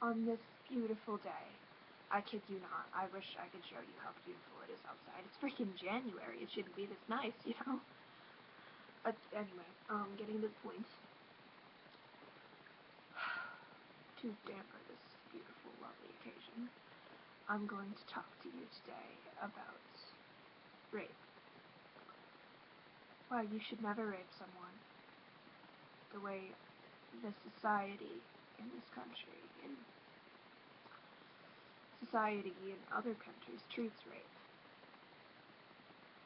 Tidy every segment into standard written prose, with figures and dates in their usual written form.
on this beautiful day. I kid you not. I wish I could show you how beautiful it is outside. It's freaking January. It shouldn't be this nice, you know? But anyway, getting to the point. To damper this beautiful, lovely occasion, I'm going to talk to you today about rape. Why you should never rape someone. The way the society in this country, in society in other countries treats rape.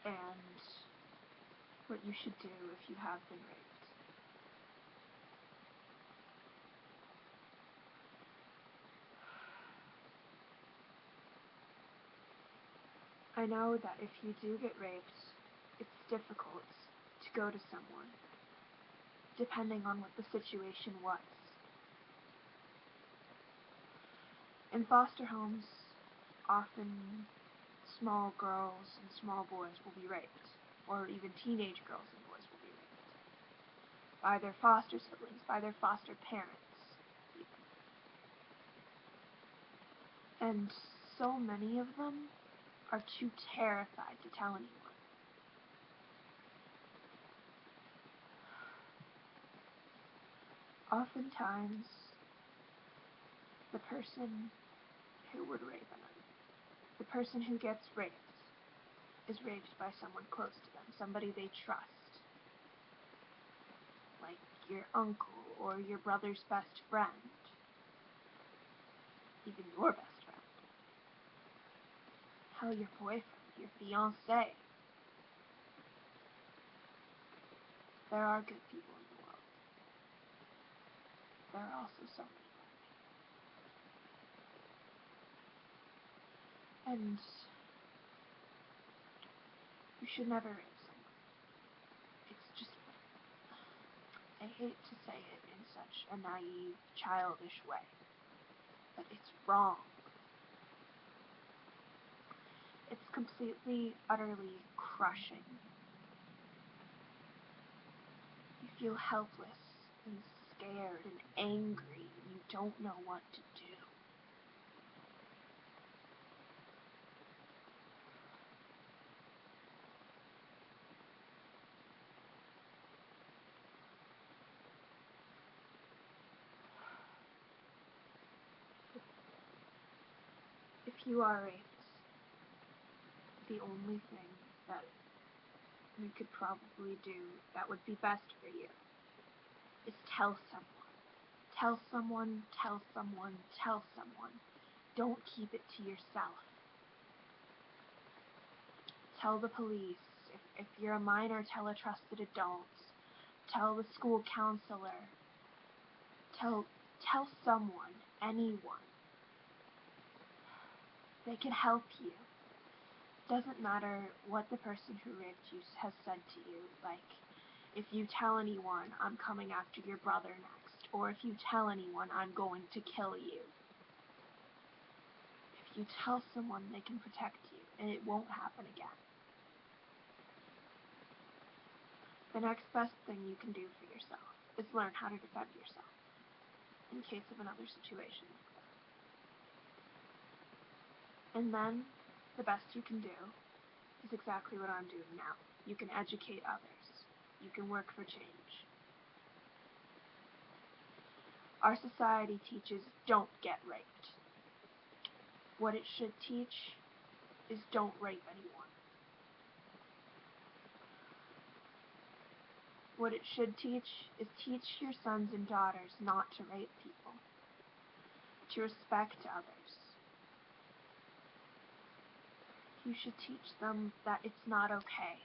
And what you should do if you have been raped. I know that if you do get raped, it's difficult to go to someone, depending on what the situation was. In foster homes, often small girls and small boys will be raped, or even teenage girls and boys will be raped, by their foster siblings, by their foster parents, and so many of them are too terrified to tell anyone. Oftentimes, the person who would rape another, the person who gets raped, is raped by someone close to them, somebody they trust, like your uncle or your brother's best friend, even your best friend. Hell, your boyfriend, your fiancé. There are good people in the world. There are also so many bad people. And you should never rape someone. It's just, I hate to say it in such a naive, childish way, but it's wrong. It's completely, utterly crushing. You feel helpless and scared and angry, and you don't know what to do. If you are raped, the only thing that you could probably do that would be best for you is tell someone. Tell someone, tell someone, tell someone. Don't keep it to yourself. Tell the police. If you're a minor, tell a trusted adult. Tell the school counselor. Tell someone, anyone. They can help you. Doesn't matter what the person who raped you has said to you, like, if you tell anyone, I'm coming after your brother next, or if you tell anyone, I'm going to kill you. If you tell someone, they can protect you, and it won't happen again. The next best thing you can do for yourself is learn how to defend yourself in case of another situation like that. And then, the best you can do is exactly what I'm doing now. You can educate others. You can work for change. Our society teaches don't get raped. What it should teach is don't rape anyone. What it should teach is teach your sons and daughters not to rape people, to respect others. You should teach them that it's not okay,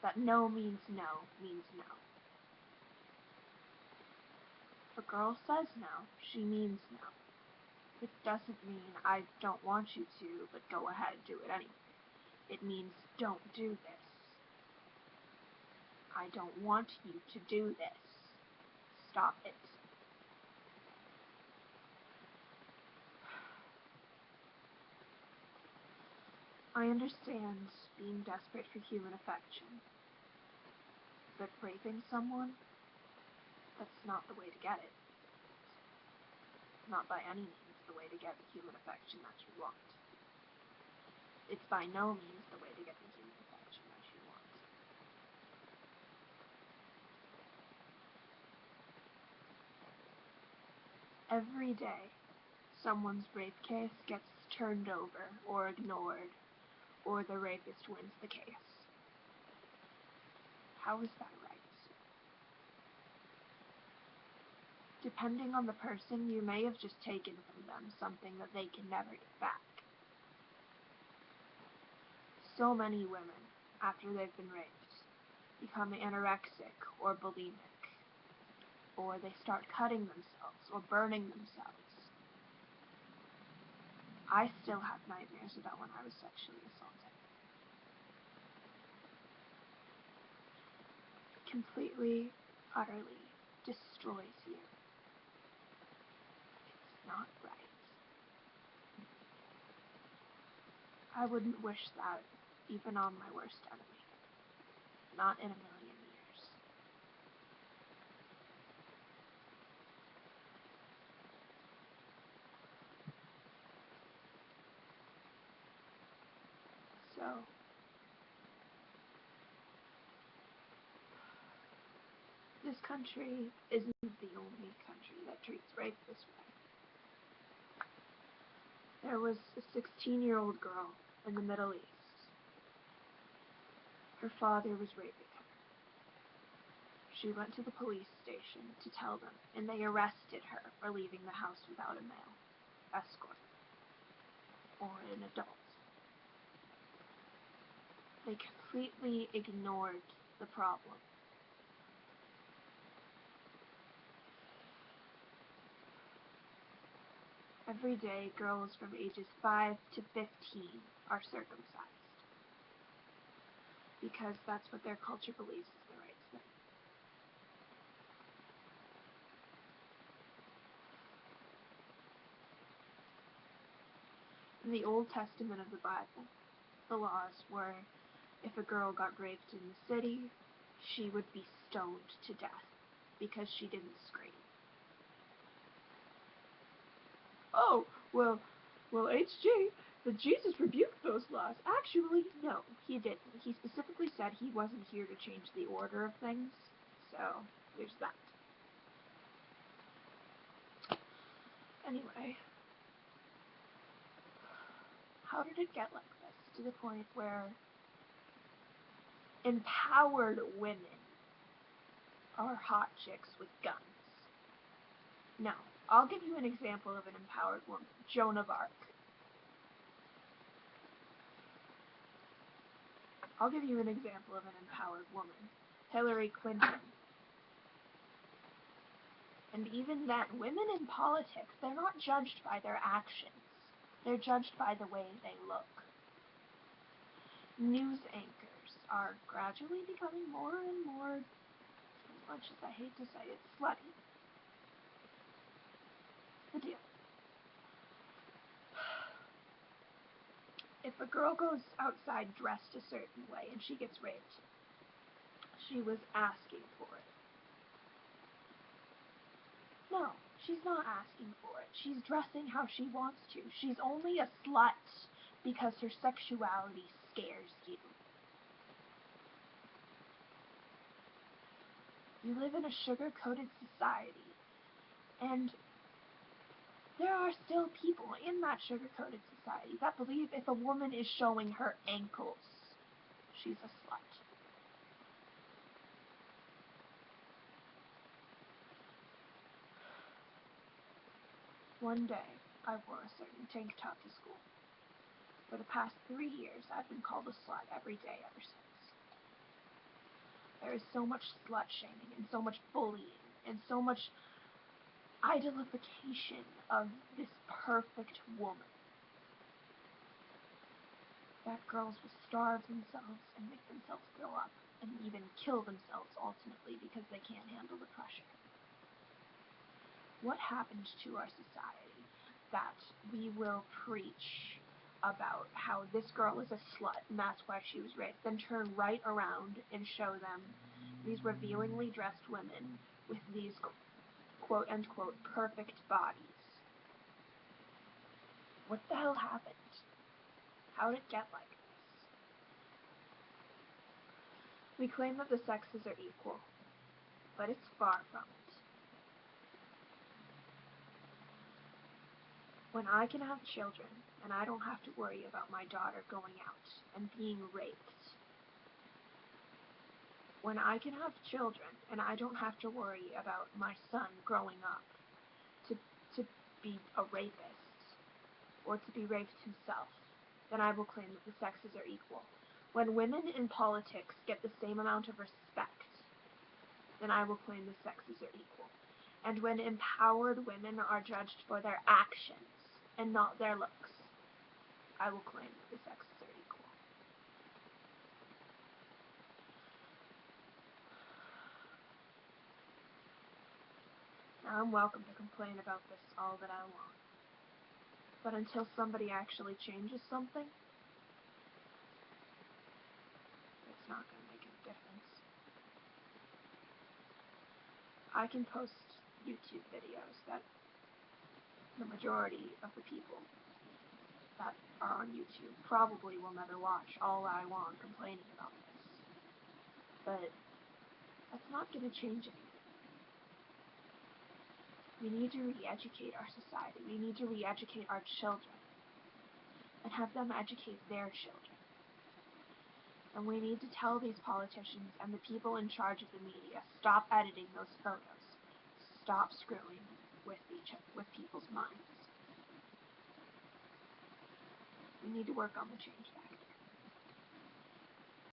that no means no means no. If a girl says no, she means no. It doesn't mean I don't want you to, but go ahead, do it anyway. It means don't do this. I don't want you to do this. Stop it. I understand being desperate for human affection, but raping someone, that's not the way to get it. not by any means the way to get the human affection that you want. It's by no means the way to get the human affection that you want. Every day, someone's rape case gets turned over or ignored, or the rapist wins the case. How is that right? Depending on the person, you may have just taken from them something that they can never get back. So many women, after they've been raped, become anorexic or bulimic, or they start cutting themselves or burning themselves. I still have nightmares about when I was sexually assaulted. It completely, utterly destroys you. It's not right. I wouldn't wish that even on my worst enemy. Not in a million years. So, this country isn't the only country that treats rape this way. There was a 16-year-old girl in the Middle East. Her father was raping her. She went to the police station to tell them, and they arrested her for leaving the house without a male escort or an adult. They completely ignored the problem. Every day, girls from ages 5 to 15 are circumcised because that's what their culture believes is the right thing. In the Old Testament of the Bible, the laws were if a girl got raped in the city, she would be stoned to death because she didn't scream. Oh, well, HG, but Jesus rebuked those laws. Actually, no, he didn't. He specifically said he wasn't here to change the order of things, so there's that. Anyway, how did it get like this, to the point where empowered women are hot chicks with guns? No, I'll give you an example of an empowered woman, Joan of Arc. I'll give you an example of an empowered woman, Hillary Clinton. And even then, women in politics, they're not judged by their actions. They're judged by the way they look. News anchors are gradually becoming more and more, as much as I hate to say it, slutty. The deal. If a girl goes outside dressed a certain way and she gets raped, she was asking for it. No, she's not asking for it. She's dressing how she wants to. She's only a slut because her sexuality scares you. You live in a sugar-coated society, and there are still people in that sugar-coated society that believe if a woman is showing her ankles, she's a slut. One day, I wore a certain tank top to school. For the past 3 years, I've been called a slut every day ever since. There is so much slut-shaming and so much bullying and so much idolification of this perfect woman that girls will starve themselves and make themselves throw up and even kill themselves ultimately because they can't handle the pressure. What happened to our society that we will preach about how this girl is a slut and that's why she was raped, then turn right around and show them these revealingly dressed women with these quote-unquote perfect bodies What the hell happened? How did it get like this? We claim that the sexes are equal, but it's far from it. When I can have children, and I don't have to worry about my daughter going out and being raped. When I can have children, and I don't have to worry about my son growing up to be a rapist, or to be raped himself, then I will claim that the sexes are equal. When women in politics get the same amount of respect, then I will claim the sexes are equal. And when empowered women are judged for their actions and not their looks, I will claim that the sexes are equal. Now I'm welcome to complain about this all that I want. But until somebody actually changes something, it's not going to make any difference. I can post YouTube videos that the majority of the people that are on YouTube probably will never watch all I want complaining about this. But that's not going to change anything. We need to re-educate our society. We need to re-educate our children and have them educate their children. And we need to tell these politicians and the people in charge of the media, stop editing those photos. Stop screwing with people's minds. We need to work on the Change Act.